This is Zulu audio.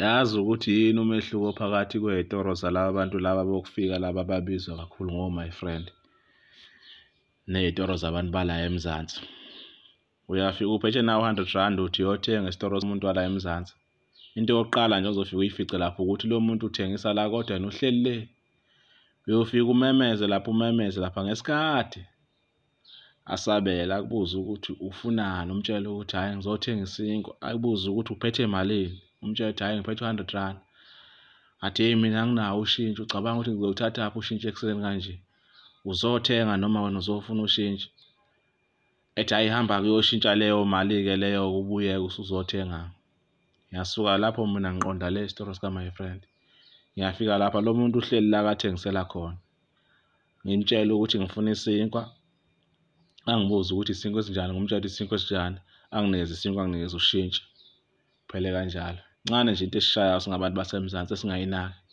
Yazi ukuthi yini umehluko phakathi kwezitoro zalaba bantu laba bokufika laba babizwa kakhulu my friend nezitoro zabantu bala eMzansi. Uyafika uphethe na 100 rand uthi uyothenga esitoro somuntu wala eMzansi. Into yokuqala nje ozofika uyifice lapho ukuthi lo muntu uthengisa la kodwa yena uhleli le. Uyofika umemeze lapha ngesikhathi asabela akubuza ukuthi ufunani, umtshele ukuthi hayi ngizothenga isinkwa, akubuza ukuthi uphethe malini, umtshele ukuthi hayi ngiphethe 100 rand. Athi hey mina anginawo ushintsho, ucabanga ukuthi ngizothatha apho ushintsho ekuseni kanje? Uzothenga noma wena uzofuna ushintsho? Ethi ayihamba kuyoshintsha leyo mali-ke leyo ubuye usuzothenga. Ngiyasuka lapho mina ngiqonda le store sika my friend. Ngiyafika lapha lo muntu uhleli la kathengisela khona. Ngimtshela ukuthi ngifuna isinkwa. Angibuza ukuthi isinkwa esinjani, ngimtshela isinkwa esinjani, anginikeze isinkwa, anginikeze ushintsho. Phele kanjalo. Ncane nje into esishayayo singabantu baseMzansi esingayinaki.